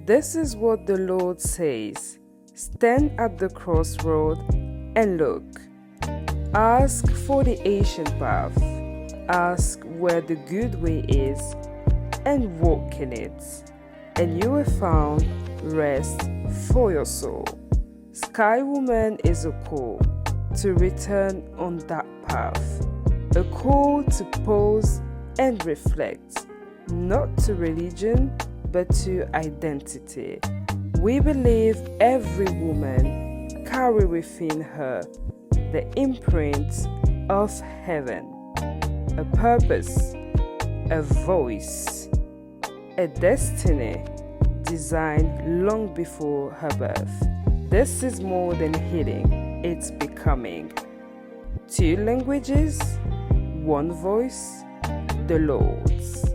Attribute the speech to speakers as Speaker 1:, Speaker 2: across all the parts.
Speaker 1: This is what the Lord says. Stand at the crossroad and look. Ask for the ancient path. Ask where the good way is and walk in it. And you will find rest for your soul. Sky Woman is a call to return on that path. A call to pause and reflect, not to religion, but to identity. We believe every woman carries within her the imprint of heaven, a purpose, a voice, a destiny designed long before her birth. This is more than healing, it's becoming. 2 languages, 1 voice, the Lord's.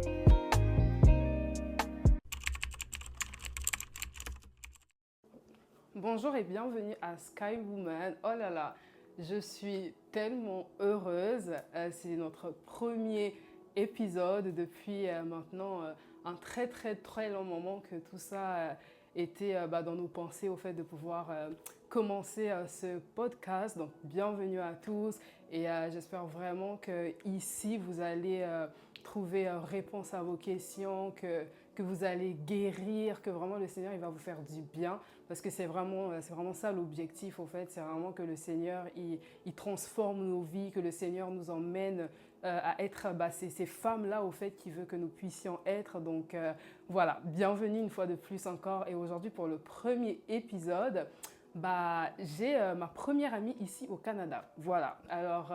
Speaker 2: Bonjour et bienvenue à Sky Woman. Oh là là, je suis tellement heureuse. C'est notre premier épisode depuis maintenant un très long moment que tout ça était dans nos pensées au fait de pouvoir commencer ce podcast. Donc bienvenue à tous et j'espère vraiment que ici vous allez trouver réponse à vos questions, que vous allez guérir, que vraiment le Seigneur il va vous faire du bien. Parce que c'est vraiment ça l'objectif, en fait. C'est vraiment que le Seigneur, il transforme nos vies, que le Seigneur nous emmène à être ces femmes-là, au fait, qu'il veut que nous puissions être. Donc, voilà, bienvenue une fois de plus encore. Et aujourd'hui, pour le premier épisode, j'ai ma première amie ici au Canada. Voilà, alors...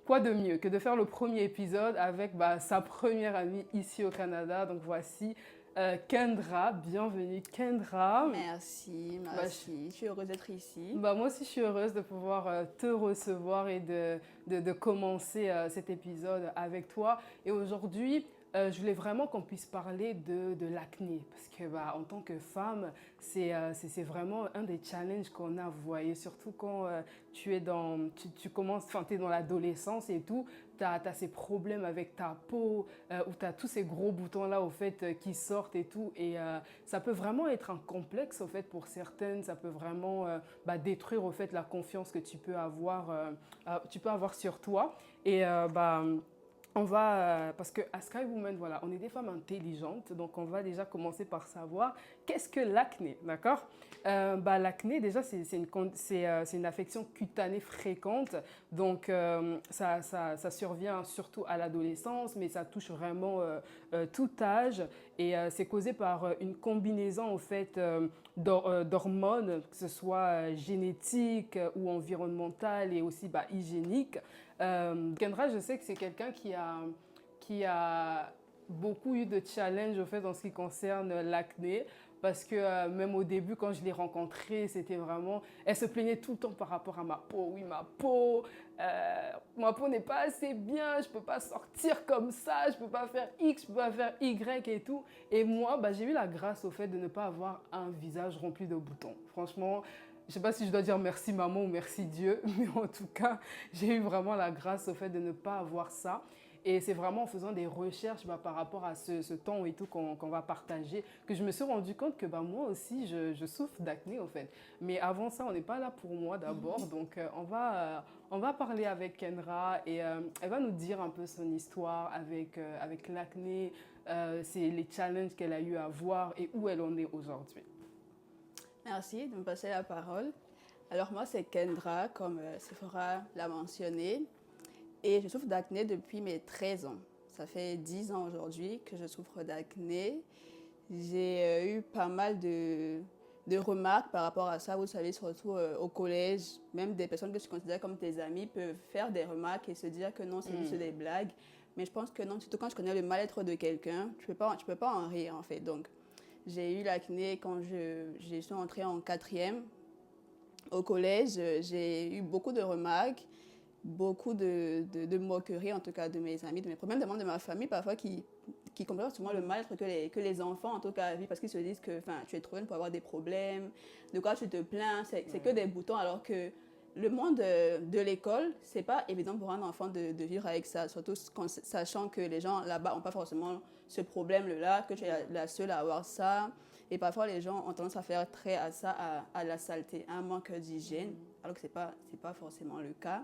Speaker 2: quoi de mieux que de faire le premier épisode avec sa première amie ici au Canada. Donc voici Kendra, bienvenue Kendra.
Speaker 3: Merci. Je suis heureuse d'être ici.
Speaker 2: Moi aussi je suis heureuse de pouvoir te recevoir et de commencer cet épisode avec toi. Et aujourd'hui, je voulais vraiment qu'on puisse parler de l'acné parce que en tant que femme, c'est vraiment un des challenges qu'on a, vous voyez, surtout quand tu commences, tu es dans l'adolescence et tout, tu as ces problèmes avec ta peau où tu as tous ces gros boutons là au fait qui sortent et tout et ça peut vraiment être un complexe au fait pour certaines, ça peut vraiment détruire au fait la confiance que tu peux avoir sur toi et on va, parce qu'à Sky Woman, voilà, on est des femmes intelligentes, donc on va déjà commencer par savoir qu'est-ce que l'acné, d'accord? L'acné, déjà, c'est une affection cutanée fréquente, donc ça survient surtout à l'adolescence, mais ça touche vraiment tout âge, et c'est causé par une combinaison, en fait, d'hormones, que ce soit génétique ou environnementale et aussi hygiénique. Kendra, je sais que c'est quelqu'un qui a beaucoup eu de challenges au fait en ce qui concerne l'acné parce que même au début quand je l'ai rencontrée, c'était vraiment, elle se plaignait tout le temps par rapport à ma peau. Oui, ma peau n'est pas assez bien, je peux pas sortir comme ça, je peux pas faire X, je peux pas faire Y et tout. Et moi, j'ai eu la grâce au fait de ne pas avoir un visage rempli de boutons. Franchement, je ne sais pas si je dois dire merci maman ou merci Dieu, mais en tout cas, j'ai eu vraiment la grâce au fait de ne pas avoir ça. Et c'est vraiment en faisant des recherches par rapport à ce temps et tout qu'on va partager que je me suis rendu compte que moi aussi, je souffre d'acné en fait. Mais avant ça, on n'est pas là pour moi d'abord. Donc, on va parler avec Kendra et elle va nous dire un peu son histoire avec l'acné, c'est les challenges qu'elle a eu à voir et où elle en est aujourd'hui.
Speaker 3: Merci de me passer la parole. Alors moi, c'est Kendra, comme Sephora l'a mentionné. Et je souffre d'acné depuis mes 13 ans. Ça fait 10 ans aujourd'hui que je souffre d'acné. J'ai eu pas mal de remarques par rapport à ça. Vous savez, surtout au collège, même des personnes que je considère comme tes amis peuvent faire des remarques et se dire que non, c'est juste des blagues. Mais je pense que non, surtout quand je connais le mal-être de quelqu'un, tu peux pas en rire en fait. Donc, j'ai eu l'acné quand je suis entrée en 4e. Au collège, j'ai eu beaucoup de remarques, beaucoup de moqueries, en tout cas de mes amis, même des membres de ma famille parfois qui comprennent souvent le mal-être que les enfants, en tout cas, vivent parce qu'ils se disent que tu es trop jeune pour avoir des problèmes, de quoi tu te plains, c'est que des boutons, alors que le monde de l'école, c'est pas évident pour un enfant de vivre avec ça, surtout sachant que les gens là-bas n'ont pas forcément ce problème-là, que tu es la seule à avoir ça. Et parfois, les gens ont tendance à faire trait à ça, à la saleté, à un manque d'hygiène, alors que ce n'est pas forcément le cas.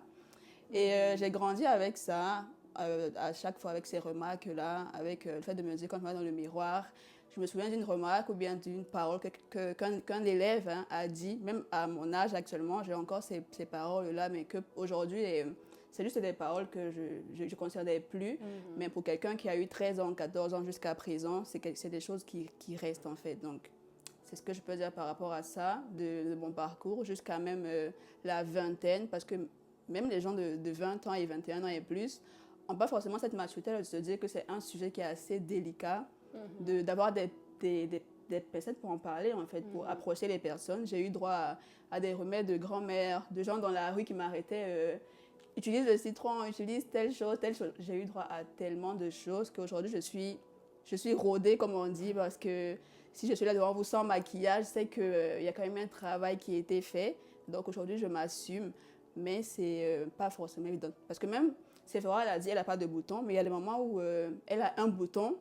Speaker 3: Et j'ai grandi avec ça, à chaque fois avec ces remarques-là, avec le fait de me dire quand je me vois dans le miroir. Je me souviens d'une remarque ou bien d'une parole qu'un élève a dit, même à mon âge actuellement, j'ai encore ces paroles-là, mais qu'aujourd'hui, c'est juste des paroles que je ne considérais plus. Mais pour quelqu'un qui a eu 13 ans, 14 ans jusqu'à présent, c'est des choses qui restent en fait. Donc, c'est ce que je peux dire par rapport à ça, de mon parcours, jusqu'à même la vingtaine, parce que même les gens de 20 ans et 21 ans et plus n'ont pas forcément cette maturité de se dire que c'est un sujet qui est assez délicat, d'avoir des personnes pour en parler, en fait, pour approcher les personnes. J'ai eu droit à des remèdes de grand-mère, de gens dans la rue qui m'arrêtaient, utilise le citron, utilise telle chose, telle chose. J'ai eu droit à tellement de choses qu'aujourd'hui, je suis rodée, comme on dit, parce que si je suis là devant vous sans maquillage, c'est qu'il y a quand même un travail qui a été fait. Donc aujourd'hui, je m'assume, mais c'est pas forcément évident. Parce que même, c'est vrai, elle a dit qu'elle n'a pas de bouton, mais il y a des moments où elle a un bouton,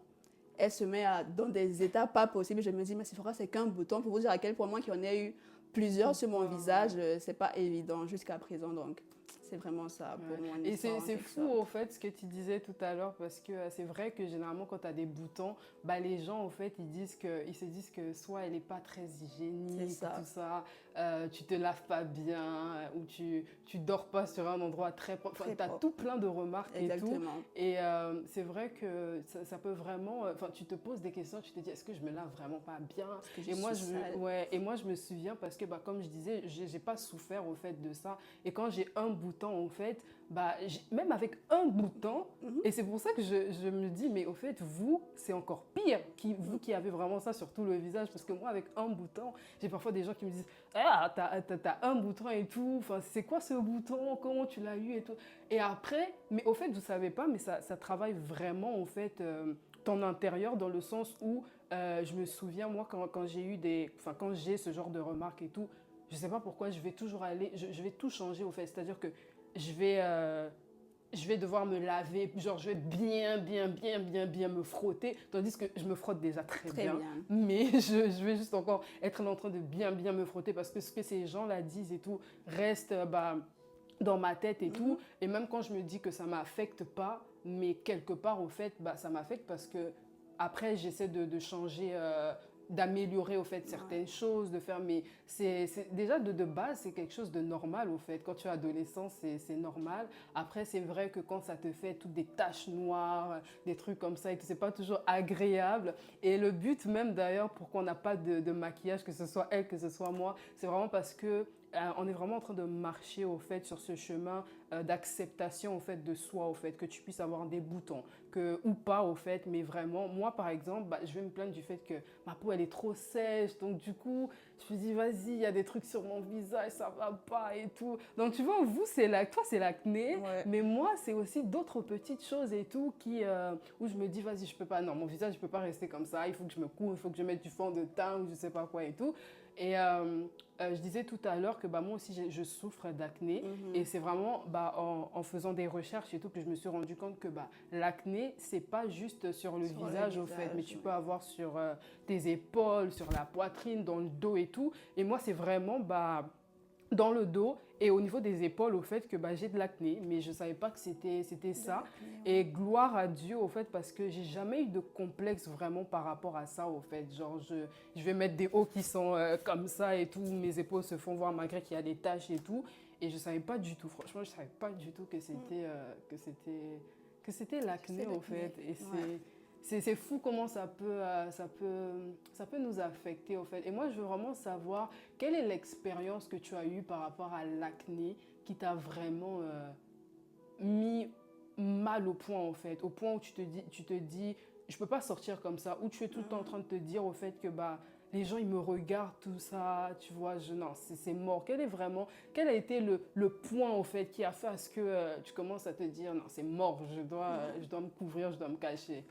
Speaker 3: elle se met dans des états pas possibles. Je me dis, mais c'est vrai, c'est qu'un bouton. Pour vous dire à quel point moi qui en ai eu plusieurs sur mon visage, c'est pas évident jusqu'à présent. Donc, c'est vraiment ça pour mon histoire.
Speaker 2: Et c'est fou, au fait, ce que tu disais tout à l'heure, parce que c'est vrai que généralement, quand tu as des boutons, bah, les gens, en fait, ils se disent que soit elle n'est pas très hygiénique, tout ça, tu te laves pas bien, ou tu dors pas sur un endroit très propre. Enfin, tu as tout plein de remarques.
Speaker 3: Exactement.
Speaker 2: Et tout. Et c'est vrai que ça peut vraiment... Enfin, tu te poses des questions, tu te dis, est-ce que je me lave vraiment pas bien? Et moi, je me souviens, parce que, bah, comme je disais, j'ai pas souffert, au fait, de ça. Et quand j'ai un bouton, en fait, bah, même avec un bouton, et c'est pour ça que je me dis, mais au fait, vous, c'est encore pire, vous qui avez vraiment ça sur tout le visage, parce que moi, avec un bouton, j'ai parfois des gens qui me disent, ah, t'as un bouton et tout, enfin, c'est quoi ce bouton, comment tu l'as eu et tout. Et après, mais au fait, vous savez pas, mais ça travaille vraiment, en fait, ton intérieur, dans le sens où, je me souviens, moi, quand j'ai ce genre de remarques et tout, je ne sais pas pourquoi, je vais toujours aller, je vais tout changer au fait. C'est-à-dire que je vais devoir me laver, genre je vais bien me frotter, tandis que je me frotte déjà très bien. Mais je vais juste encore être en train de bien me frotter parce que ce que ces gens-là disent et tout reste dans ma tête et tout. Et même quand je me dis que ça ne m'affecte pas, mais quelque part au fait, bah, ça m'affecte parce que après j'essaie de changer... d'améliorer au fait certaines choses, de faire, mais c'est déjà de base c'est quelque chose de normal au fait. Quand tu es adolescent, c'est normal. Après c'est vrai que quand ça te fait toutes des taches noires, des trucs comme ça, et c'est pas toujours agréable. Et le but même d'ailleurs pour qu'on n'a pas de maquillage, que ce soit elle, que ce soit moi, c'est vraiment parce que on est vraiment en train de marcher au fait sur ce chemin d'acceptation au fait de soi, au fait que tu puisses avoir des boutons ou pas au fait, mais vraiment moi par exemple, bah, je vais me plaindre du fait que ma peau elle est trop sèche, donc du coup je me dis vas-y, il y a des trucs sur mon visage, ça va pas et tout. Donc tu vois, toi c'est l'acné, mais moi c'est aussi d'autres petites choses et tout où je me dis vas-y, je peux pas, non, mon visage je peux pas rester comme ça, il faut que je me couvre, il faut que je mette du fond de teint ou je sais pas quoi et tout. Et je disais tout à l'heure que bah, moi aussi je souffre d'acné et c'est vraiment bah, en faisant des recherches et tout que je me suis rendu compte que bah, l'acné c'est pas juste sur le visage au fait, mais tu peux avoir sur tes épaules, sur la poitrine, dans le dos et tout. Et moi c'est vraiment bah, dans le dos et au niveau des épaules au fait que bah, j'ai de l'acné, mais je ne savais pas que c'était ça. Et gloire à Dieu au fait parce que j'ai jamais eu de complexe vraiment par rapport à ça au fait. Genre je vais mettre des hauts qui sont comme ça et tout, mes épaules se font voir malgré qu'il y a des taches et tout. Et je ne savais pas du tout, franchement je ne savais pas du tout que c'était l'acné au fait. Et c'est fou comment ça peut nous affecter au fait. Et moi, je veux vraiment savoir quelle est l'expérience que tu as eue par rapport à l'acné qui t'a vraiment mis mal au point en fait. Au point où tu te dis je peux pas sortir comme ça. Ou tu es tout le temps en train de te dire au fait que bah, les gens ils me regardent, tout ça, tu vois, non, c'est mort. Quel a été le point au fait qui a fait à ce que tu commences à te dire non, c'est mort, je dois me couvrir, je dois me cacher.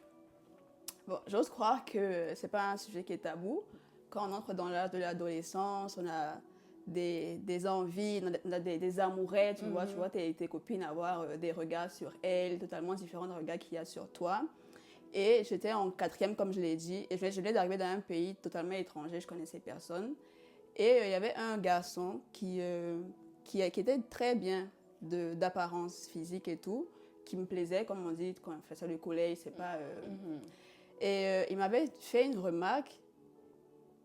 Speaker 3: Bon, j'ose croire que c'est pas un sujet qui est tabou. Quand on entre dans l'âge de l'adolescence, on a des envies, on a des amourets, tu vois tes copines avoir des regards sur elles, totalement différents des regards qu'il y a sur toi. Et j'étais en quatrième, comme je l'ai dit, et je venais d'arriver dans un pays totalement étranger, je connaissais personne. Et il y avait un garçon qui était très bien d'apparence physique et tout, qui me plaisait, comme on dit, quand on fait ça le collège, c'est pas... il m'avait fait une remarque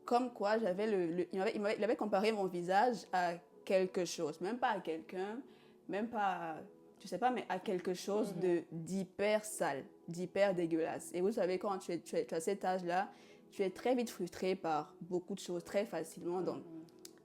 Speaker 3: comme quoi il avait comparé mon visage à quelque chose, même pas à quelqu'un, même pas, je sais pas, mais à quelque chose d'hyper sale, d'hyper dégueulasse. Et vous savez, quand tu as cet âge-là, tu es très vite frustré par beaucoup de choses, très facilement. Donc,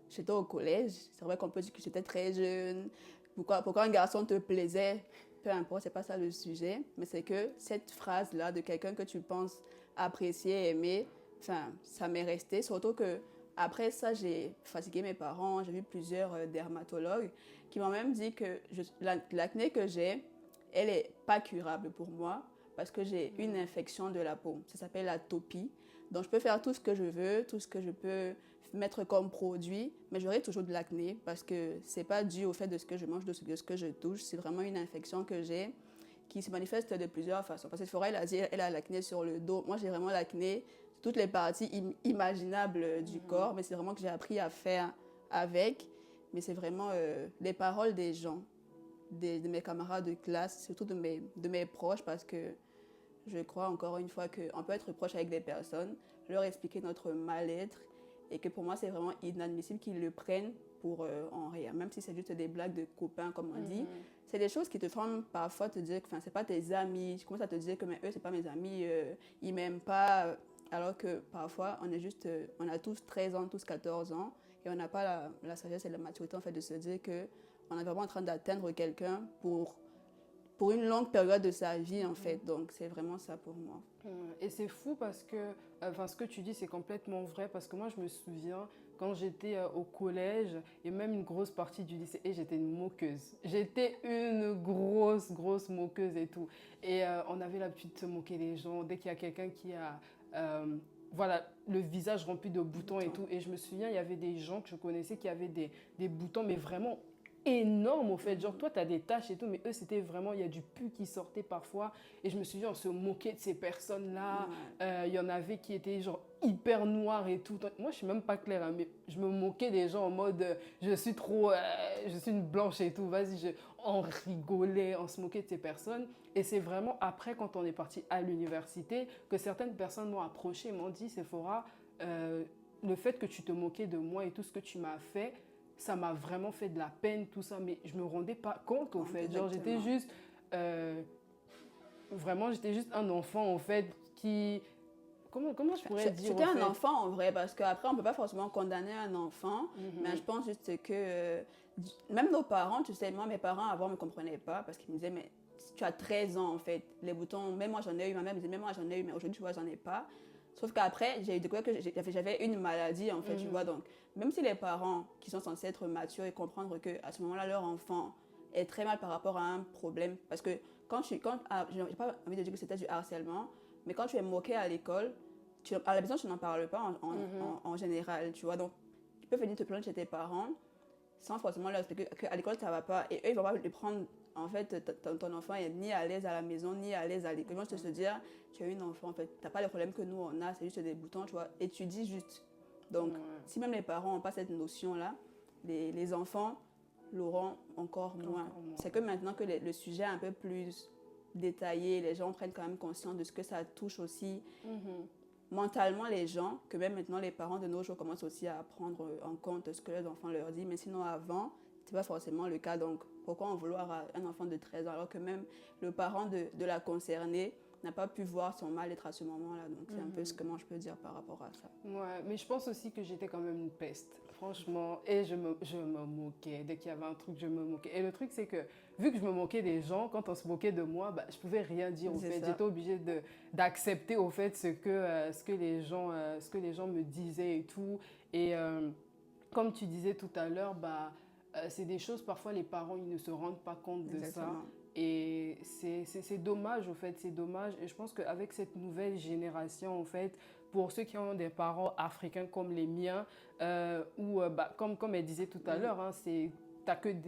Speaker 3: j'étais au collège, c'est vrai qu'on peut dire que j'étais très jeune. Pourquoi un garçon te plaisait, peu importe, c'est pas ça le sujet, mais c'est que cette phrase-là de quelqu'un que tu penses apprécier, aimer, enfin, ça m'est resté. Surtout que après ça, j'ai fatigué mes parents, j'ai vu plusieurs dermatologues qui m'ont même dit que l'acné que j'ai, elle est pas curable pour moi parce que j'ai une infection de la peau. Ça s'appelle l'atopie. Donc, je peux faire tout ce que je veux, tout ce que je peux mettre comme produit, mais j'aurai toujours de l'acné parce que c'est pas dû au fait de ce que je mange, de ce que je touche. C'est vraiment une infection que j'ai qui se manifeste de plusieurs façons. Parce que Sephora, elle a l'acné sur le dos. Moi, j'ai vraiment l'acné sur toutes les parties imaginables du corps, mais c'est vraiment que j'ai appris à faire avec. Mais c'est vraiment les paroles des gens, de mes camarades de classe, surtout de mes proches, parce que je crois encore une fois qu'on peut être proche avec des personnes, leur expliquer notre mal-être, et que pour moi, c'est vraiment inadmissible qu'ils le prennent pour en rire. Même si c'est juste des blagues de copains, comme on dit, c'est des choses qui te font parfois te dire que c'est pas tes amis. Tu commences à te dire que mais eux, c'est pas mes amis, ils m'aiment pas. Alors que parfois, on a tous 13 ans, tous 14 ans, et on n'a pas la sagesse et la maturité en fait, de se dire qu'on est vraiment en train d'atteindre quelqu'un pour une longue période de sa vie, en fait. Donc, c'est vraiment ça pour moi.
Speaker 2: Et c'est fou parce que, ce que tu dis, c'est complètement vrai. Parce que moi, je me souviens, quand j'étais au collège et même une grosse partie du lycée, et j'étais une moqueuse. J'étais une grosse moqueuse et tout. Et on avait l'habitude de se moquer des gens. Dès qu'il y a quelqu'un qui a... voilà, le visage rempli de boutons et tout. Et je me souviens, il y avait des gens que je connaissais qui avaient des boutons, mais vraiment énorme au fait, genre toi tu as des taches et tout, mais eux c'était vraiment, il y a du pus qui sortait parfois, et je me suis dit on se moquait de ces personnes là, il y en avait qui étaient genre hyper noirs et tout. Moi je suis même pas claire, hein, mais je me moquais des gens en mode je suis une blanche et tout, vas-y, on rigolait, on se moquait de ces personnes. Et c'est vraiment après, quand on est parti à l'université, que certaines personnes m'ont approché et m'ont dit Sephora, le fait que tu te moquais de moi et tout ce que tu m'as fait, ça m'a vraiment fait de la peine, tout ça, mais je me rendais pas compte, au fait. Genre, j'étais juste... vraiment, j'étais juste un enfant, en fait, qui... Comment je pourrais dire,
Speaker 3: C'était un enfant, en vrai, parce qu'après, on peut pas forcément condamner un enfant, mais je pense juste que... même nos parents, tu sais, moi, mes parents, avant, me comprenaient pas, parce qu'ils me disaient, mais tu as 13 ans, en fait, les boutons, même moi, j'en ai eu, ma mère me disait, même moi, j'en ai eu, mais aujourd'hui, tu vois, j'en ai pas. Sauf qu'après, j'ai découvert que j'avais une maladie, en fait, tu vois. Donc, même si les parents qui sont censés être matures et comprendre qu'à ce moment-là, leur enfant est très mal par rapport à un problème, parce que j'ai pas envie de dire que c'était du harcèlement, mais quand tu es moqué à l'école, à la maison, tu n'en parles pas en général, tu vois. Donc, tu peux venir te plaindre chez tes parents sans forcément leur expliquer qu'à l'école, ça ne va pas. Et eux, ils vont pas le prendre. En fait, ton enfant n'est ni à l'aise à la maison, ni à l'aise à l'école. Ils vont se dire, tu as une enfant, en fait, tu n'as pas les problèmes que nous, on a, c'est juste des boutons, tu vois. Étudie juste. Donc, si même les parents n'ont pas cette notion-là, les enfants l'auront encore moins. C'est que maintenant que le sujet est un peu plus détaillé, les gens prennent quand même conscience de ce que ça touche aussi mentalement les gens, que même maintenant les parents de nos jours commencent aussi à prendre en compte ce que les enfants leur disent. Mais sinon, avant, ce n'était pas forcément le cas. Donc, pourquoi en vouloir à un enfant de 13 ans alors que même le parent de la concernée n'a pas pu voir son mal-être à ce moment-là. Donc, c'est un peu ce que moi je peux dire par rapport à ça.
Speaker 2: Ouais, mais je pense aussi que j'étais quand même une peste, franchement. Et je me moquais. Dès qu'il y avait un truc, je me moquais. Et le truc, c'est que vu que je me moquais des gens, quand on se moquait de moi, bah, je pouvais rien dire au fait. J'étais obligée d'accepter au fait ce que les gens me disaient et tout. Et comme tu disais tout à l'heure, bah, c'est des choses, parfois les parents ils ne se rendent pas compte de ça. Et c'est dommage, au fait, c'est dommage. Et je pense qu'avec cette nouvelle génération, en fait, pour ceux qui ont des parents africains comme les miens, comme elle disait tout à l'heure, hein, c'est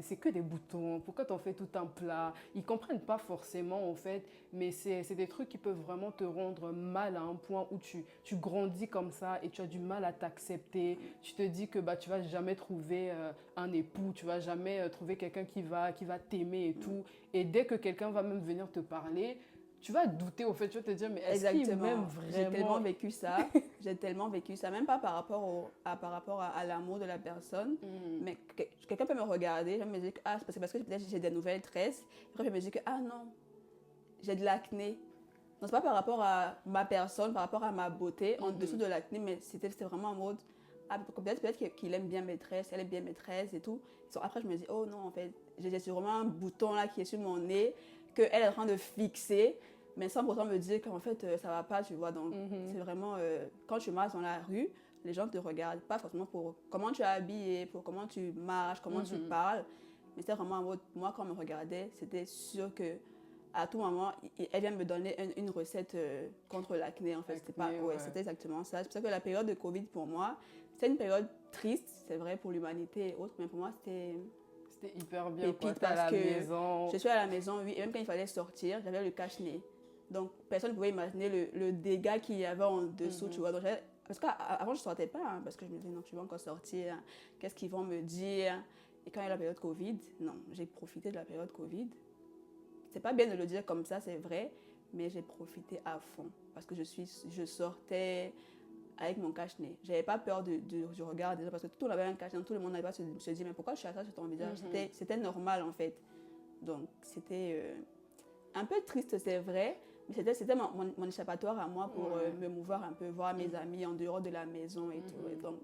Speaker 2: c'est que des boutons, pourquoi t'en fais tout un plat? Ils comprennent pas forcément en fait, mais c'est des trucs qui peuvent vraiment te rendre mal à un point où tu grandis comme ça et tu as du mal à t'accepter. Tu te dis que bah, tu vas jamais trouver un époux, tu vas jamais trouver quelqu'un qui va t'aimer et tout. Et dès que quelqu'un va même venir te parler, tu vas douter au fait, tu vas te dire, mais est-ce qu'il m'aime vraiment?
Speaker 3: J'ai tellement vécu ça. J'ai tellement vécu ça, même pas par rapport, à l'amour de la personne, mais quelqu'un peut me regarder, je me dire que c'est parce que peut-être j'ai des nouvelles tresses. Après, je me dis que, ah non, j'ai de l'acné. Non, c'est pas par rapport à ma personne, par rapport à ma beauté, en dessous de l'acné, mais c'était vraiment en mode, ah, peut-être qu'il aime bien mes tresses, elle aime bien mes tresses et tout. Après, je me dis, oh non, en fait, j'ai sûrement un bouton là qui est sur mon nez, qu'elle est en train de fixer, mais sans pourtant me dire qu'en fait, ça va pas, tu vois. Donc, c'est vraiment, quand tu marches dans la rue, les gens te regardent pas forcément pour comment tu es habillé, pour comment tu marches, comment tu parles, mais c'est vraiment en mode, moi, quand on me regardait, c'était sûr que à tout moment, elle vient me donner une recette contre l'acné, en fait. C'était exactement ça. C'est pour ça que la période de Covid, pour moi, c'était une période triste, c'est vrai, pour l'humanité et autres, mais pour moi, c'était
Speaker 2: hyper bien
Speaker 3: pépite parce que je suis à la maison, oui, et même quand il fallait sortir, j'avais le cache-nez. Donc, personne ne pouvait imaginer le dégât qu'il y avait en dessous, tu vois. Donc, parce qu'avant, je ne sortais pas, parce que je me disais, non, tu vas encore sortir, qu'est-ce qu'ils vont me dire? Et quand il y a la période Covid, non, j'ai profité de la période Covid. C'est pas bien de le dire comme ça, c'est vrai, mais j'ai profité à fond parce que je sortais avec mon cache-nez. J'avais pas peur du regard des gens parce que tout le monde avait un cache-nez, tout le monde n'avait pas se dire mais pourquoi tu as ça sur ton visage? C'était normal en fait. Donc c'était un peu triste, c'est vrai, mais c'était mon échappatoire à moi pour me mouvoir un peu, voir mes amis en dehors de la maison et tout. Et donc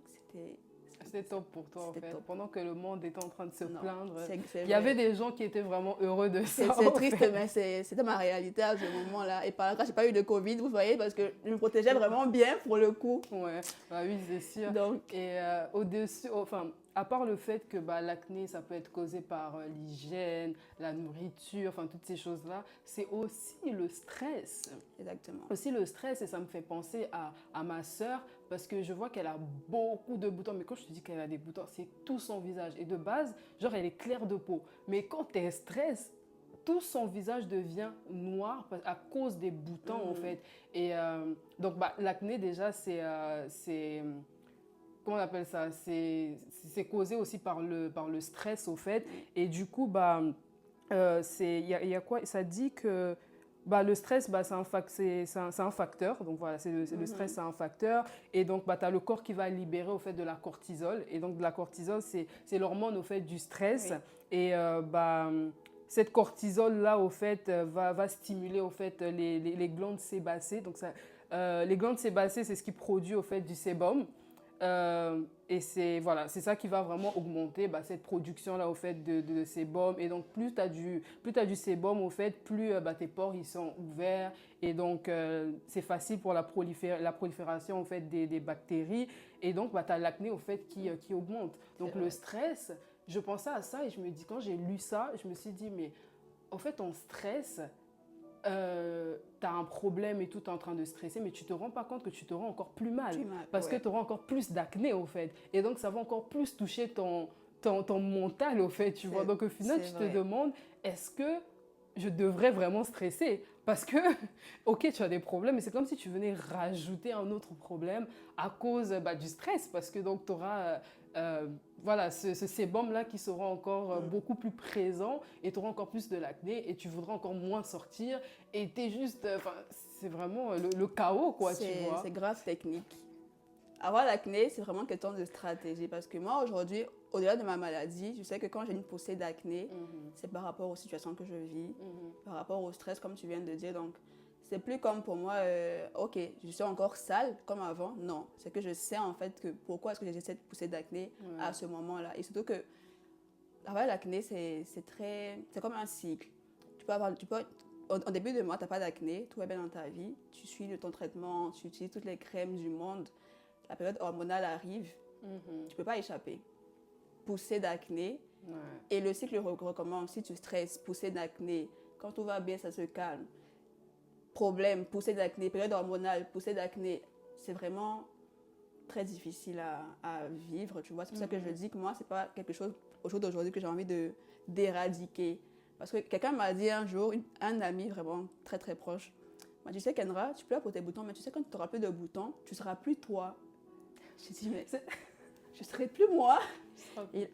Speaker 2: c'était top pour toi en fait.
Speaker 3: Top.
Speaker 2: Pendant que le monde était en train de se plaindre,
Speaker 3: il
Speaker 2: y avait des gens qui étaient vraiment heureux de ça.
Speaker 3: C'est triste, mais c'était ma réalité à ce moment-là. Et par là, j'ai pas eu de Covid, vous voyez, parce que je me protégeais vraiment bien pour le coup.
Speaker 2: Ouais, bah oui, c'est sûr.
Speaker 3: Donc,
Speaker 2: et au-dessus, enfin, à part le fait que bah, l'acné, ça peut être causé par l'hygiène, la nourriture, enfin toutes ces choses-là, c'est aussi le stress.
Speaker 3: Exactement.
Speaker 2: Aussi le stress, et ça me fait penser à ma sœur, parce que je vois qu'elle a beaucoup de boutons. Mais quand je te dis qu'elle a des boutons, c'est tout son visage. Et de base, genre, elle est claire de peau. Mais quand elle stresse, tout son visage devient noir à cause des boutons, en fait. Et donc, bah, l'acné, déjà, c'est comment on appelle ça? C'est causé aussi par le stress, au fait. Et du coup, bah, y a quoi? Ça dit que bah, le stress, bah, c'est un facteur. Donc voilà, le stress, c'est un facteur. Et donc, bah, tu as le corps qui va libérer au fait de la cortisol. Et donc, la cortisol, c'est l'hormone au fait du stress. Oui. Et bah, cette cortisol-là, au fait, va stimuler au fait les glandes sébacées. Donc, les glandes sébacées, c'est ce qui produit au fait du sébum. Et c'est ça qui va vraiment augmenter bah, cette production-là au fait de sébum. Et donc, plus tu as du sébum, au fait, plus bah, tes pores ils sont ouverts. Et donc, c'est facile pour la prolifération au fait, des bactéries. Et donc, bah, tu as l'acné au fait qui augmente. Donc, le stress, je pensais à ça et je me dis, quand j'ai lu ça, je me suis dit, mais au fait, on stresse. Tu as un problème et tout, tu es en train de stresser, mais tu ne te rends pas compte que tu te rends encore plus mal. Parce que tu auras encore plus d'acné, au fait. Et donc, ça va encore plus toucher ton mental, au fait, tu vois. Donc, au final, tu te demandes, est-ce que je devrais vraiment stresser? Parce que, ok, tu as des problèmes, mais c'est comme si tu venais rajouter un autre problème à cause bah, du stress. Parce que donc, tu auras voilà, ce sébum-là qui sera encore beaucoup plus présent et tu auras encore plus de l'acné et tu voudras encore moins sortir. Et tu es juste, c'est vraiment le chaos, quoi, tu vois.
Speaker 3: C'est grave technique. Avoir l'acné, c'est vraiment question de stratégie. Parce que moi, aujourd'hui, au-delà de ma maladie, je sais que quand j'ai une poussée d'acné, c'est par rapport aux situations que je vis, par rapport au stress, comme tu viens de dire. Donc, c'est plus comme pour moi, ok, je suis encore sale comme avant. Non, c'est que je sais en fait que pourquoi est-ce que j'ai cette poussée d'acné à ce moment-là. Et surtout que avoir l'acné, c'est comme un cycle. En début de mois, tu n'as pas d'acné, tout va bien dans ta vie, tu suis ton traitement, tu utilises toutes les crèmes du monde. La période hormonale arrive, tu ne peux pas échapper. Poussée d'acné, et le cycle recommence. Si tu stresses, poussée d'acné, quand tout va bien, ça se calme. Problème, poussée d'acné, période hormonale, poussée d'acné, c'est vraiment très difficile à vivre, tu vois. C'est pour ça que je dis que moi, c'est pas quelque chose au jour d'aujourd'hui que j'ai envie d'éradiquer. Parce que quelqu'un m'a dit un jour, un ami vraiment très très proche, m'a dit, tu sais Kendra, tu pleures pour tes boutons, mais tu sais quand tu n'auras plus de boutons, tu ne seras plus toi. J'ai dit, mais je ne serai plus moi.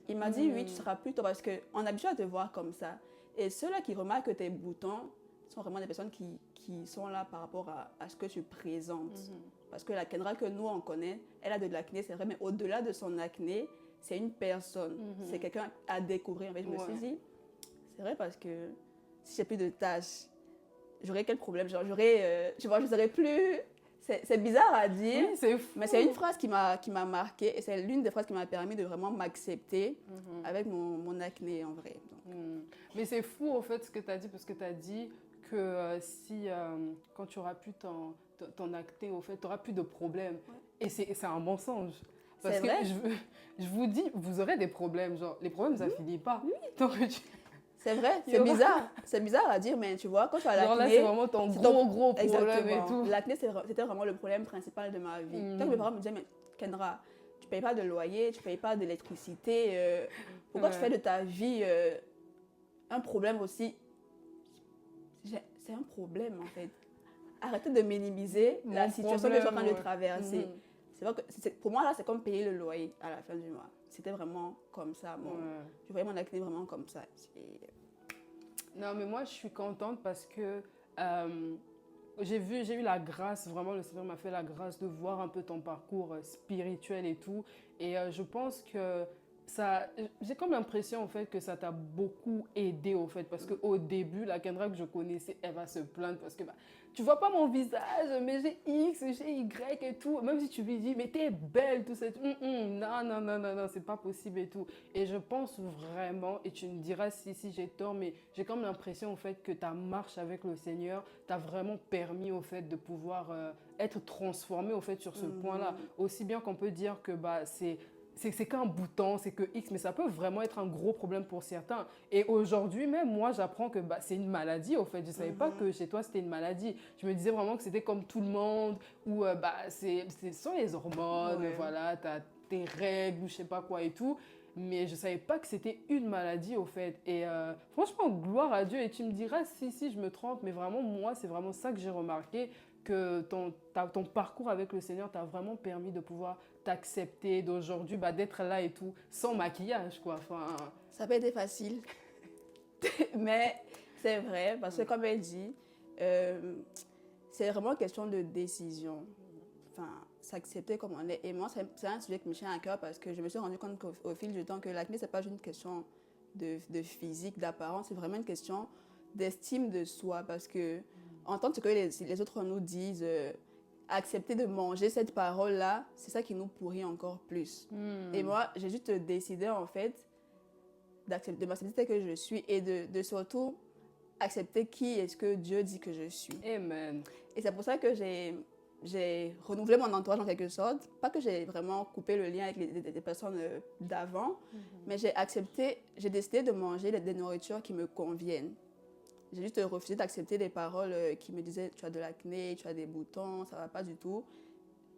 Speaker 3: Il m'a dit, oui, tu ne seras plus toi, parce qu'on a habitué à te voir comme ça. Et ceux-là qui remarquent tes boutons sont vraiment des personnes qui sont là par rapport à ce que tu présentes. Parce que la Kendra que nous, on connaît, elle a de l'acné, c'est vrai, mais au-delà de son acné, c'est une personne. C'est quelqu'un à découvrir. En fait, je me suis dit, c'est vrai, parce que si j'ai plus de taches, j'aurais quel problème? Genre, tu vois, je serais plus... C'est bizarre à dire,
Speaker 2: Oui, c'est fou.
Speaker 3: mais c'est une phrase qui m'a marquée et c'est l'une des phrases qui m'a permis de vraiment m'accepter avec mon acné en vrai. Donc.
Speaker 2: Mais c'est fou en fait ce que tu as dit, parce que tu as dit que quand tu auras plus ton acné, au fait, tu n'auras plus de problème. Ouais. Et c'est un mensonge. Parce que
Speaker 3: vrai.
Speaker 2: Je vous dis, vous aurez des problèmes. Genre, les problèmes, ça ne finit pas.
Speaker 3: Oui.
Speaker 2: Donc,
Speaker 3: c'est vrai, c'est bizarre. C'est bizarre à dire, mais tu vois, quand tu as l'acné...
Speaker 2: là, c'est vraiment ton gros problème.
Speaker 3: Exactement.
Speaker 2: Et tout.
Speaker 3: L'acné, c'était vraiment le problème principal de ma vie. Quand mes parents me disaient, mais Kendra, tu ne payes pas de loyer, tu ne payes pas d'électricité, pourquoi tu fais de ta vie un problème aussi? C'est un problème, en fait. Arrêtez de minimiser la situation que je suis en train de traverser. C'est vrai que pour moi, là, c'est comme payer le loyer à la fin du mois. C'était vraiment comme ça. Je voyais mon acné vraiment comme ça.
Speaker 2: Non, mais moi, je suis contente parce que j'ai eu la grâce, vraiment, le Seigneur m'a fait la grâce de voir un peu ton parcours spirituel et tout. Et je pense que j'ai comme l'impression en fait que ça t'a beaucoup aidé au fait, parce qu'au début, la Kendra que je connaissais, elle va se plaindre parce que tu vois pas mon visage, mais j'ai X, j'ai Y et tout. Même si tu lui dis, mais t'es belle, tout ça. Non, c'est pas possible et tout. Et je pense vraiment, et tu me diras si j'ai tort, mais j'ai comme l'impression au fait que ta marche avec le Seigneur t'a vraiment permis au fait de pouvoir être transformé au fait sur ce point-là. Aussi bien qu'on peut dire que c'est qu'un bouton, c'est que X, mais ça peut vraiment être un gros problème pour certains. Et aujourd'hui, même moi, j'apprends que c'est une maladie, au fait. Je ne savais pas que chez toi, c'était une maladie. Je me disais vraiment que c'était comme tout le monde, où ce sont les hormones, voilà, tu as tes règles, ou je ne sais pas quoi et tout. Mais je ne savais pas que c'était une maladie, au fait. Et franchement, gloire à Dieu. Et tu me diras si je me trompe, mais vraiment, moi, c'est vraiment ça que j'ai remarqué, que ton parcours avec le Seigneur t'a vraiment permis de pouvoir t'accepter, d'aujourd'hui, d'être là et tout, sans maquillage, quoi. Enfin...
Speaker 3: Ça peut être facile, mais c'est vrai, parce que comme elle dit, c'est vraiment question de décision. Enfin, s'accepter comme on est. Et moi, c'est un sujet qui me tient à cœur, parce que je me suis rendu compte qu'au fil du temps, que l'acné, c'est pas juste une question de physique, d'apparence, c'est vraiment une question d'estime de soi, parce que entendre ce que les autres nous disent, accepter de manger cette parole-là, c'est ça qui nous pourrit encore plus. Et moi, j'ai juste décidé, en fait, de m'accepter tel que je suis, et de surtout accepter qui est-ce que Dieu dit que je suis.
Speaker 2: Amen.
Speaker 3: Et c'est pour ça que j'ai renouvelé mon entourage en quelque sorte. Pas que j'ai vraiment coupé le lien avec les personnes d'avant, mais j'ai décidé de manger des nourritures qui me conviennent. J'ai juste refusé d'accepter des paroles qui me disaient « tu as de l'acné, tu as des boutons, ça ne va pas du tout ».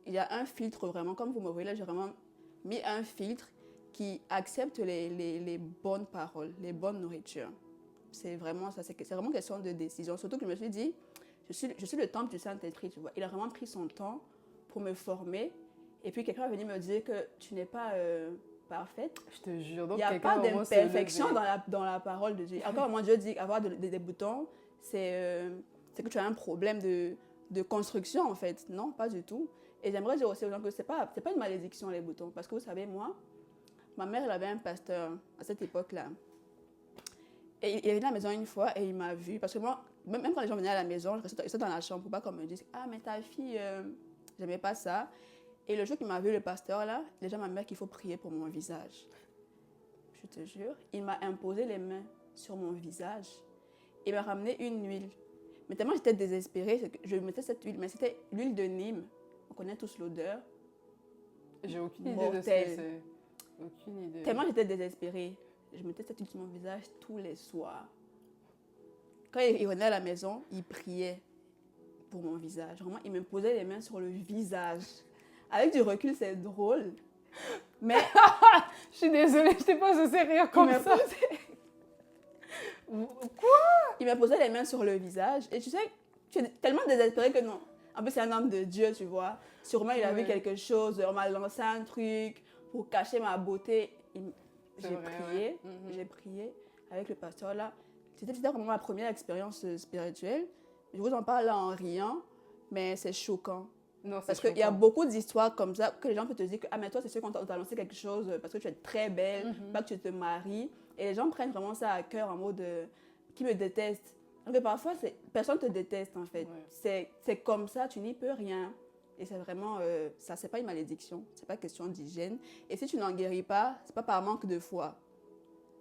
Speaker 3: Il y a un filtre vraiment, comme vous me voyez là, j'ai vraiment mis un filtre qui accepte les bonnes paroles, les bonnes nourritures. C'est vraiment ça, c'est vraiment question de décision. Surtout que je me suis dit, je suis le temple du Saint-Esprit, tu vois. Il a vraiment pris son temps pour me former. Et puis quelqu'un est venu me dire que tu n'es pas... parfaite.
Speaker 2: Je te jure. Donc,
Speaker 3: il n'y a pas d'imperfection dans la parole de Dieu. Encore moi, Dieu dit avoir des boutons, c'est que tu as un problème de construction, en fait. Non, pas du tout. Et j'aimerais dire aussi aux gens que ce n'est pas une malédiction, les boutons. Parce que vous savez, moi, ma mère, elle avait un pasteur à cette époque-là. Et il est venu à la maison une fois et il m'a vu. Parce que moi, même quand les gens venaient à la maison, je restais dans la chambre pour pas qu'on me dise « Ah, mais ta fille, j'aimais pas ça ». Et le jour qu'il m'a vu, le pasteur là, déjà ma mère qu'il faut prier pour mon visage. Je te jure, il m'a imposé les mains sur mon visage. Il m'a ramené une huile. Mais tellement j'étais désespérée, je mettais cette huile, mais c'était l'huile de Nîmes. On connaît tous l'odeur.
Speaker 2: J'ai aucune idée de ce que c'est. Aucune idée.
Speaker 3: Tellement j'étais désespérée, je mettais cette huile sur mon visage tous les soirs. Quand il venait à la maison, il priait pour mon visage. Vraiment, il me posait les mains sur le visage. avec du recul, c'est drôle. Mais
Speaker 2: Je suis désolée, je t'ai pas osé rire
Speaker 3: il
Speaker 2: comme
Speaker 3: m'a
Speaker 2: ça.
Speaker 3: il m'a posé les mains sur le visage. Et tu sais, tu es tellement désespéré que non. En plus, c'est un homme de Dieu, tu vois. Sûrement, il a vu
Speaker 2: Ouais.
Speaker 3: quelque chose. On m'a lancé un truc pour cacher ma beauté.
Speaker 2: C'est
Speaker 3: J'ai
Speaker 2: vrai,
Speaker 3: prié.
Speaker 2: ouais. Mhm.
Speaker 3: J'ai prié avec le pasteur là. C'était vraiment ma première expérience spirituelle. Je vous en parle là en riant, mais c'est choquant.
Speaker 2: Non, c'est
Speaker 3: Parce qu'il y a
Speaker 2: choquant.
Speaker 3: beaucoup d'histoires comme ça que les gens peuvent te dire que ah, mais toi, c'est sûr qu'on t'a lancé quelque chose parce que tu es très belle, pas que tu te maries. Et les gens prennent vraiment ça à cœur en mode qui me déteste. Donc parfois, personne te déteste en fait.
Speaker 2: Ouais.
Speaker 3: C'est comme ça, tu n'y peux rien. Et c'est vraiment, ça, c'est pas une malédiction, c'est pas question d'hygiène. Et si tu n'en guéris pas, c'est pas par manque de foi.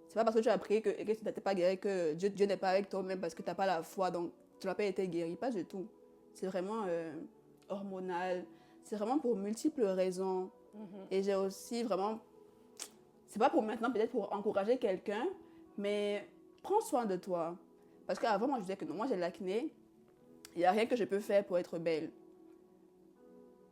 Speaker 3: C'est pas parce que tu as prié et que tu n'es pas guéri que Dieu n'est pas avec toi, même parce que tu n'as pas la foi, donc tu n'as pas été guéri. Pas du tout. C'est vraiment hormonal. C'est vraiment pour multiples raisons. Et j'ai aussi vraiment, c'est pas pour maintenant, peut-être pour encourager quelqu'un, mais prends soin de toi. Parce qu'avant, moi, je disais que non, moi, j'ai l'acné. Il n'y a rien que je peux faire pour être belle.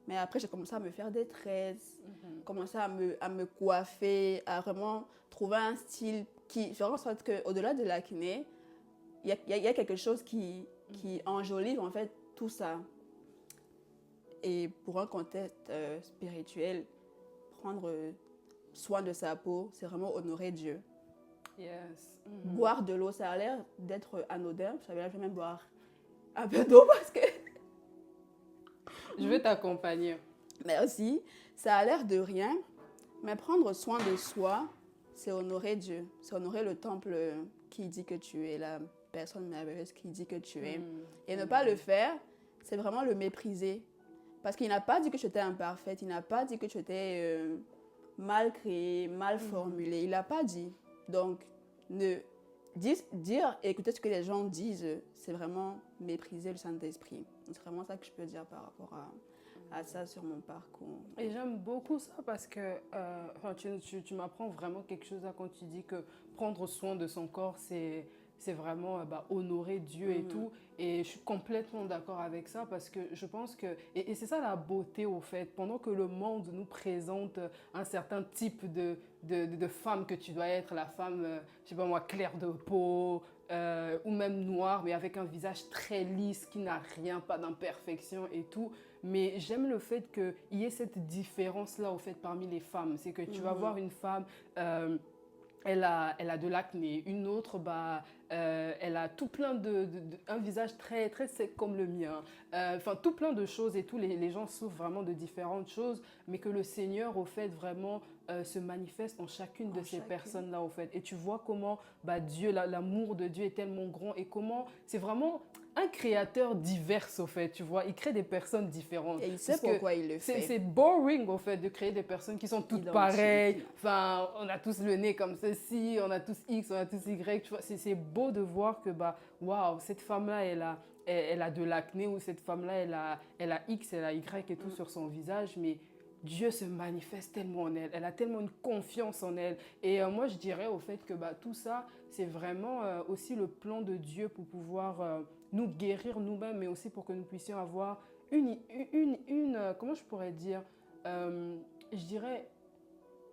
Speaker 3: Mais après, j'ai commencé à me faire des tresses, commencé à me coiffer, à vraiment trouver un style qui fait en sorte qu'au-delà de l'acné, il y a quelque chose qui enjolive en fait tout ça. Et pour un contexte spirituel, prendre soin de sa peau, c'est vraiment honorer Dieu.
Speaker 2: Yes.
Speaker 3: Boire de l'eau, ça a l'air d'être anodin. Je vais même boire un peu d'eau parce que...
Speaker 2: Je vais t'accompagner.
Speaker 3: Merci. Ça a l'air de rien, mais prendre soin de soi, c'est honorer Dieu. C'est honorer le temple qui dit que tu es la personne merveilleuse qui dit que tu es. Et ne pas le faire, c'est vraiment le mépriser. Parce qu'il n'a pas dit que tu étais imparfaite, il n'a pas dit que tu étais mal créée, mal formulée. Il n'a pas dit. Donc, dire et écouter ce que les gens disent, c'est vraiment mépriser le Saint-Esprit. C'est vraiment ça que je peux dire par rapport à ça sur mon parcours.
Speaker 2: Et j'aime beaucoup ça parce que tu m'apprends vraiment quelque chose là quand tu dis que prendre soin de son corps, c'est vraiment honorer Dieu et tout. Et je suis complètement d'accord avec ça parce que je pense que... Et c'est ça la beauté au fait. Pendant que le monde nous présente un certain type de femme que tu dois être, la femme, je sais pas moi, claire de peau, ou même noire, mais avec un visage très lisse, qui n'a rien, pas d'imperfection et tout. Mais j'aime le fait qu'il y ait cette différence-là au fait parmi les femmes. C'est que tu vas voir une femme... elle a de l'acné, une autre, elle a tout plein un visage très, très sec comme le mien. Enfin, tout plein de choses et tout. Les gens souffrent vraiment de différentes choses, mais que le Seigneur, au fait, vraiment se manifeste en chacune de ces personnes-là, au fait. Et tu vois comment Dieu, l'amour de Dieu est tellement grand et comment c'est vraiment un créateur divers, au fait, tu vois. Il crée des personnes différentes.
Speaker 3: Et il sait pourquoi il le fait.
Speaker 2: C'est boring, au fait, de créer des personnes qui sont toutes pareilles. Enfin, on a tous le nez comme ceci, on a tous X, on a tous Y, tu vois. C'est beau de voir que, waouh, cette femme-là, elle a de l'acné, ou cette femme-là, elle a X, elle a Y et tout sur son visage, mais Dieu se manifeste tellement en elle. Elle a tellement une confiance en elle. Et moi, je dirais, au fait, que tout ça, c'est vraiment aussi le plan de Dieu pour pouvoir... nous guérir nous-mêmes, mais aussi pour que nous puissions avoir comment je pourrais dire, je dirais,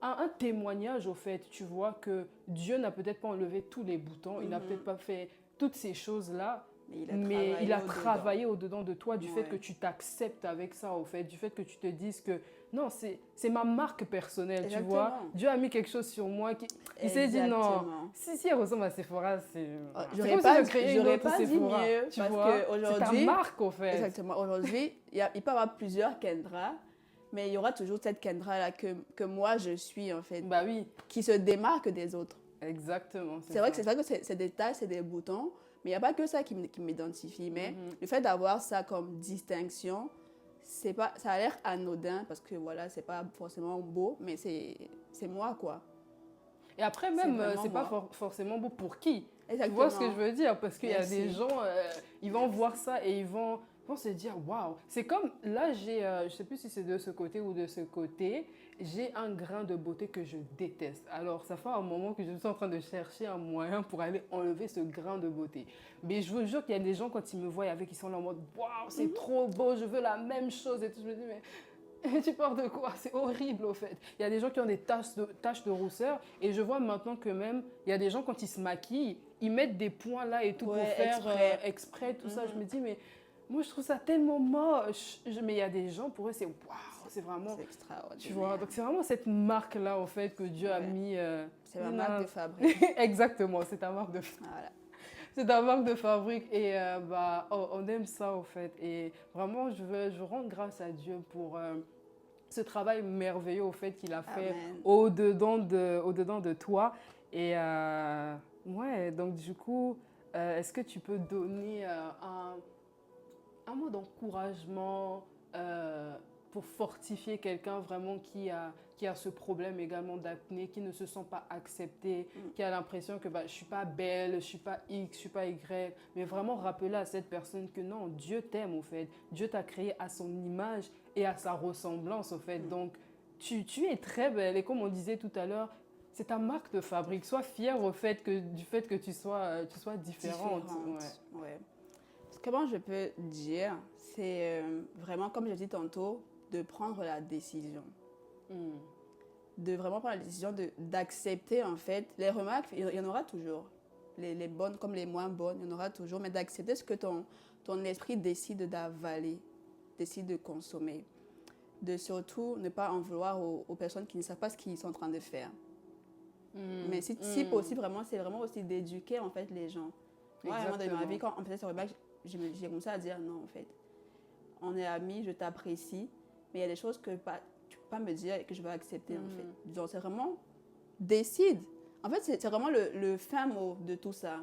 Speaker 2: un témoignage au fait, tu vois, que Dieu n'a peut-être pas enlevé tous les boutons, il n'a peut-être pas fait toutes ces choses-là, mais il a travaillé au-dedans de toi, du fait que tu t'acceptes avec ça, au fait, du fait que tu te dises que non, c'est ma marque personnelle, tu vois. Dieu a mis quelque chose sur moi il s'est dit non, si elle ressemble à Sephora, c'est...
Speaker 3: J'aurais pas dit mieux,
Speaker 2: tu
Speaker 3: parce
Speaker 2: vois,
Speaker 3: qu'aujourd'hui...
Speaker 2: c'est ta marque, au fait.
Speaker 3: Exactement. Aujourd'hui, il peut y avoir plusieurs Kendra, mais il y aura toujours cette Kendra-là que moi, je suis, en fait.
Speaker 2: Bah oui.
Speaker 3: Qui se démarque des autres.
Speaker 2: Exactement.
Speaker 3: C'est vrai que c'est des tailles, c'est des boutons, mais il n'y a pas que ça qui m'identifie. Mais le fait d'avoir ça comme distinction, ça a l'air anodin, parce que voilà, c'est pas forcément beau, mais c'est moi, quoi.
Speaker 2: Et après même, c'est pas forcément beau pour qui.
Speaker 3: Exactement.
Speaker 2: Tu vois ce que je veux dire? Parce qu'il y a des gens, ils vont voir ça et ils vont se dire waouh. C'est comme là, je sais plus si c'est de ce côté ou de ce côté, j'ai un grain de beauté que je déteste. Alors ça fait un moment que je suis en train de chercher un moyen pour aller enlever ce grain de beauté. Mais je vous jure qu'il y a des gens, quand ils me voient avec, ils sont là en mode waouh, c'est trop beau, je veux la même chose et tout. Je me dis mais Tu parles de quoi? C'est horrible au fait. Il y a des gens qui ont des taches de rousseur et je vois maintenant que même, il y a des gens quand ils se maquillent, ils mettent des points là et tout pour
Speaker 3: Ouais,
Speaker 2: faire
Speaker 3: exprès.
Speaker 2: exprès, tout ça. Je me dis, mais moi je trouve ça tellement moche. Mais il y a des gens, pour eux, c'est waouh, c'est vraiment,
Speaker 3: C'est extraordinaire.
Speaker 2: tu vois. Donc c'est vraiment cette marque-là, au fait, que Dieu a
Speaker 3: Ouais.
Speaker 2: mis.
Speaker 3: C'est ma
Speaker 2: Non.
Speaker 3: marque de fabrique.
Speaker 2: Exactement, c'est ta marque de
Speaker 3: Voilà.
Speaker 2: c'est ta marque de fabrique et on aime ça au fait. Et vraiment, je rends grâce à Dieu pour ce travail merveilleux au fait qu'il a fait
Speaker 3: Amen.
Speaker 2: au-dedans de toi. Et ouais, donc du coup, est-ce que tu peux donner un mot d'encouragement pour fortifier quelqu'un vraiment qui a ce problème également d'acné, qui ne se sent pas accepté, qui a l'impression que je ne suis pas belle, je ne suis pas X, je ne suis pas Y, mais vraiment rappeler à cette personne que non, Dieu t'aime au fait, Dieu t'a créé à son image et à sa ressemblance au fait, donc tu es très belle et comme on disait tout à l'heure, c'est ta marque de fabrique, sois fière du fait que tu sois différente.
Speaker 3: Ouais. Comment je peux dire, c'est vraiment, comme je dit tantôt, de prendre la décision. De vraiment prendre la décision d'accepter, en fait, les remarques, il y en aura toujours. Les bonnes comme les moins bonnes, il y en aura toujours, mais d'accepter ce que ton esprit décide d'avaler, décide de consommer. De surtout ne pas en vouloir aux personnes qui ne savent pas ce qu'ils sont en train de faire. Mais si possible, vraiment, c'est vraiment aussi d'éduquer, en fait, les gens. Moi, à un moment de ma vie, quand on faisait ces remarques, j'ai commencé à dire non, en fait. On est amis, je t'apprécie, mais il y a des choses que tu ne peux pas me dire et que je vais accepter, en fait. Donc, c'est vraiment décide. En fait, c'est vraiment le fin mot de tout ça.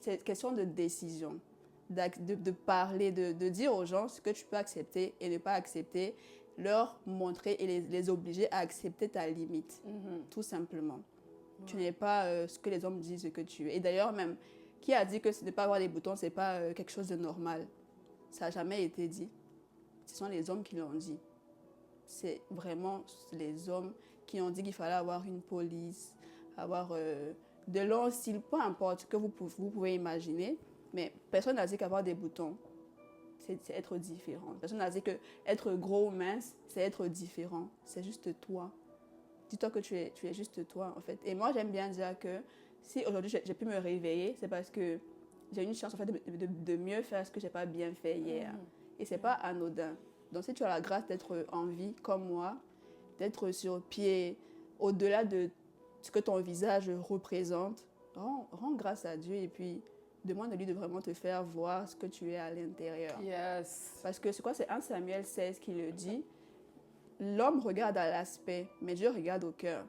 Speaker 3: C'est question de décision, de parler, de dire aux gens ce que tu peux accepter et ne pas accepter, leur montrer et les obliger à accepter ta limite, tout simplement. Tu n'es pas ce que les hommes disent que tu es. Et d'ailleurs, même, qui a dit que ne pas avoir des boutons, ce n'est pas quelque chose de normal? Ça n'a jamais été dit. Ce sont les hommes qui l'ont dit. C'est vraiment les hommes qui ont dit qu'il fallait avoir une police, avoir de longs cils, peu importe ce que vous pouvez imaginer. Mais personne n'a dit qu'avoir des boutons, c'est être différent. Personne n'a dit qu'être gros ou mince, c'est être différent. C'est juste toi. Dis-toi que tu es juste toi, en fait. Et moi, j'aime bien dire que si aujourd'hui j'ai pu me réveiller, c'est parce que j'ai une chance en fait, de mieux faire ce que je n'ai pas bien fait hier. Et ce n'est pas anodin. Donc, si tu as la grâce d'être en vie comme moi, d'être sur pied, au-delà de ce que ton visage représente, rends grâce à Dieu et puis demande-lui de vraiment te faire voir ce que tu es à l'intérieur.
Speaker 2: Yes.
Speaker 3: Parce que c'est quoi? C'est 1 Samuel 16 qui le dit. L'homme regarde à l'aspect, mais Dieu regarde au cœur.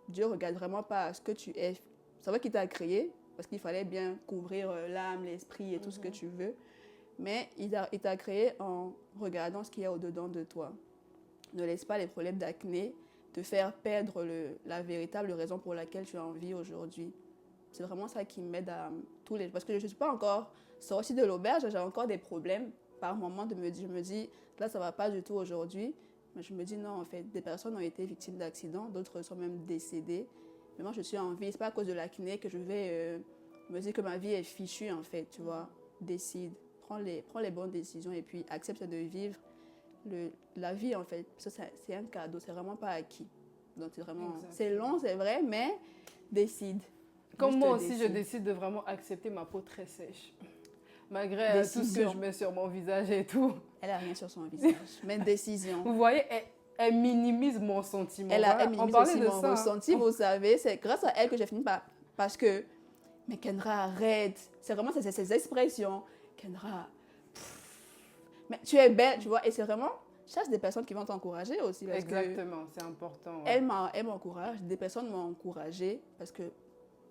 Speaker 3: Dieu regarde vraiment pas à ce que tu es. C'est vrai qu'il t'a créé, parce qu'il fallait bien couvrir l'âme, l'esprit et tout ce que tu veux. Mais il t'a créé en regardant ce qu'il y a au-dedans de toi. Ne laisse pas les problèmes d'acné te faire perdre la véritable raison pour laquelle tu as envie aujourd'hui. C'est vraiment ça qui m'aide à tous les... Parce que je ne suis pas encore sortie de l'auberge, j'ai encore des problèmes par moment je me dis, là ça ne va pas du tout aujourd'hui. Mais je me dis non, en fait, des personnes ont été victimes d'accidents, d'autres sont même décédées. Mais moi, je suis en vie. Ce n'est pas à cause de l'acné que je vais me dire que ma vie est fichue, en fait, tu vois. Décide, prends les bonnes décisions et puis accepte de vivre la vie, en fait. Ça, c'est un cadeau, c'est vraiment pas acquis. Donc, c'est long, c'est vrai, mais décide.
Speaker 2: Comme moi aussi, je décide de vraiment accepter ma peau très sèche. Malgré tout ce que je mets sur mon visage et tout.
Speaker 3: Elle n'a rien sur son visage, mais décision.
Speaker 2: Vous voyez, elle minimise mon sentiment.
Speaker 3: Elle minimise aussi mon ressenti, vous savez. C'est grâce à elle que j'ai fini par... Parce que, mais Kendra, arrête. C'est vraiment ces expressions. Kendra, mais tu es belle, tu vois. Et c'est vraiment... Cherche des personnes qui vont t'encourager aussi.
Speaker 2: Exactement, c'est important.
Speaker 3: Ouais. Elle m'encourage, des personnes m'ont encouragée parce que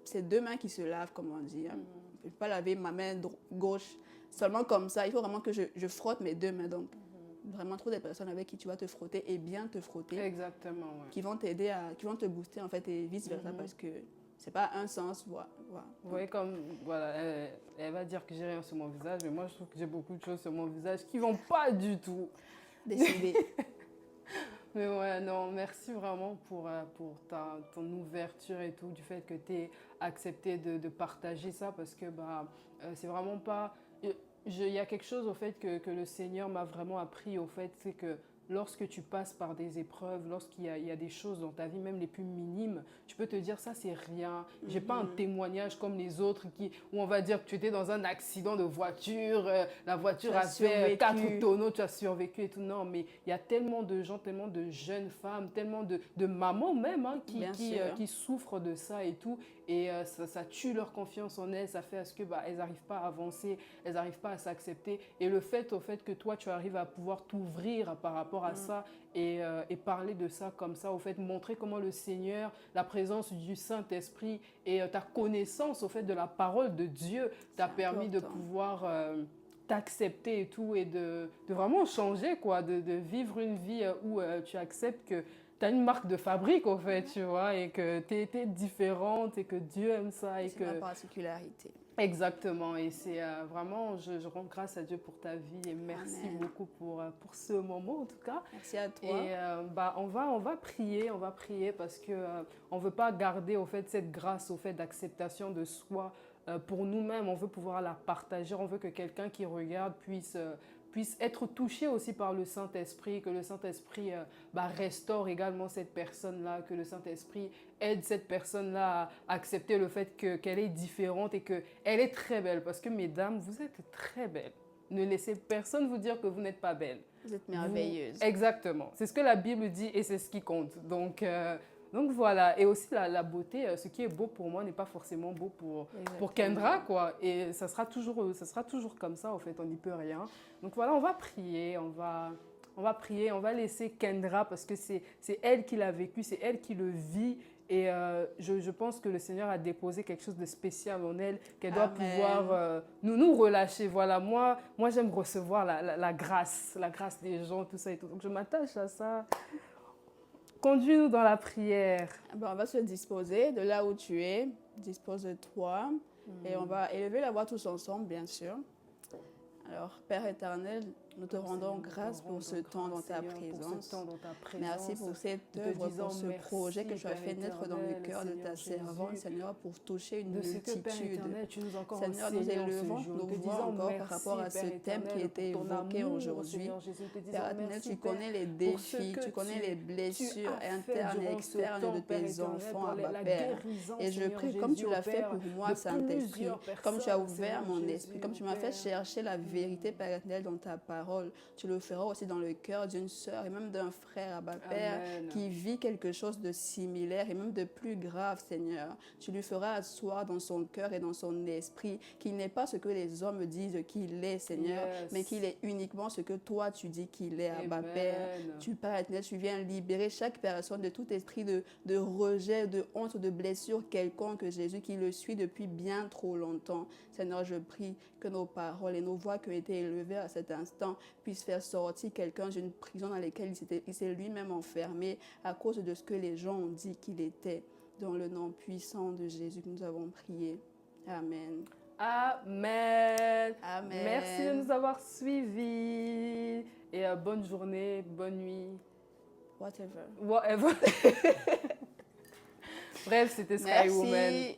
Speaker 3: c'est 2 mains qui se lavent, comme on dit. Hein. Je ne peux pas laver ma main gauche seulement comme ça. Il faut vraiment que je frotte mes 2 mains. Donc, vraiment, trouve des personnes avec qui tu vas te frotter et bien te frotter.
Speaker 2: Exactement, ouais.
Speaker 3: Qui vont t'aider, qui vont te booster, en fait, et vice-versa, parce que c'est pas un sens. Voilà.
Speaker 2: Vous voyez, comme, voilà, elle va dire que j'ai rien sur mon visage, mais moi, je trouve que j'ai beaucoup de choses sur mon visage qui ne vont pas du tout.
Speaker 3: Décider.
Speaker 2: Mais ouais, non, merci vraiment pour ton ouverture et tout, du fait que tu aies accepté de partager ça, parce que c'est vraiment pas... Il y a quelque chose au fait que le Seigneur m'a vraiment appris, au fait, c'est que lorsque tu passes par des épreuves, il y a des choses dans ta vie, même les plus minimes, tu peux te dire ça c'est rien. J'ai pas un témoignage comme les autres où on va dire que tu étais dans un accident de voiture, la voiture a fait 4 tonneaux, tu as survécu et tout. Non, mais il y a tellement de gens, tellement de jeunes femmes, tellement de mamans même qui souffrent de ça et tout. Et ça tue leur confiance en elles, ça fait à ce que elles n'arrivent pas à avancer, elles n'arrivent pas à s'accepter. Et le fait que toi, tu arrives à pouvoir t'ouvrir par rapport à ça et parler de ça comme ça, au fait, montrer comment le Seigneur, la présence du Saint-Esprit et ta connaissance au fait de la parole de Dieu t'a permis de pouvoir t'accepter et tout et de vraiment changer, quoi, de vivre une vie où tu acceptes que tu as une marque de fabrique, au fait, tu vois, et que tu es différente et que Dieu aime ça.
Speaker 3: C'est ma particularité.
Speaker 2: Exactement, et c'est vraiment, je rends grâce à Dieu pour ta vie et merci
Speaker 3: Amen.
Speaker 2: beaucoup pour ce moment en tout cas.
Speaker 3: Merci à toi.
Speaker 2: Et on va prier parce que on veut pas garder au fait cette grâce au fait d'acceptation de soi pour nous-mêmes, on veut pouvoir la partager, on veut que quelqu'un qui regarde puisse être touché aussi par le Saint-Esprit, que le Saint-Esprit restaure également cette personne-là, que le Saint-Esprit aide cette personne-là à accepter le fait qu'elle est différente et qu'elle est très belle. Parce que, mesdames, vous êtes très belles. Ne laissez personne vous dire que vous n'êtes pas belle.
Speaker 3: Vous êtes merveilleuse.
Speaker 2: Exactement. C'est ce que la Bible dit et c'est ce qui compte. Donc voilà, et aussi la beauté, ce qui est beau pour moi n'est pas forcément beau pour Kendra, quoi. Et ça sera toujours comme ça, en fait, on n'y peut rien. Donc voilà, on va prier, on va laisser Kendra parce que c'est elle qui l'a vécu, c'est elle qui le vit. Et je pense que le Seigneur a déposé quelque chose de spécial en elle, qu'elle doit pouvoir nous relâcher. Voilà, moi j'aime recevoir la grâce des gens, tout ça et tout. Donc je m'attache à ça. Conduis-nous dans la prière.
Speaker 3: On va se disposer de là où tu es, dispose de toi et on va élever la voix tous ensemble, bien sûr. Alors, Père éternel, nous te rendons grâce pour ce temps dans ta présence. Merci pour cette œuvre, pour ce projet que tu as fait naître dans le cœur de ta servante, Seigneur, pour toucher une multitude. Seigneur, nous élevons nos voix encore par rapport à ce thème qui a été évoqué aujourd'hui. Père éternel, tu connais les défis, tu connais les blessures internes et externes de tes enfants, Abba Père. Et je prie, comme tu l'as fait pour moi, Saint-Esprit, comme tu as ouvert mon esprit, comme tu m'as fait chercher la vérité, Père éternel, dans ta parole, tu le feras aussi dans le cœur d'une sœur et même d'un frère, Abba Père, qui vit quelque chose de similaire et même de plus grave, Seigneur. Tu lui feras asseoir dans son cœur et dans son esprit qu'il n'est pas ce que les hommes disent qu'il est, Seigneur, mais qu'il est uniquement ce que toi tu dis qu'il est, Abba Père. Tu, Père éternel, tu viens libérer chaque personne de tout esprit de rejet, de honte, de blessure quelconque, Jésus, qui le suit depuis bien trop longtemps. Seigneur, je prie que nos paroles et nos voix qui ont été élevées à cet instant puissent faire sortir quelqu'un d'une prison dans laquelle il s'est lui-même enfermé à cause de ce que les gens ont dit qu'il était. Dans le nom puissant de Jésus que nous avons prié. Amen.
Speaker 2: Amen.
Speaker 3: Amen.
Speaker 2: Merci de nous avoir suivis. Et bonne journée, bonne nuit.
Speaker 3: Whatever.
Speaker 2: Bref, c'était Sky Woman.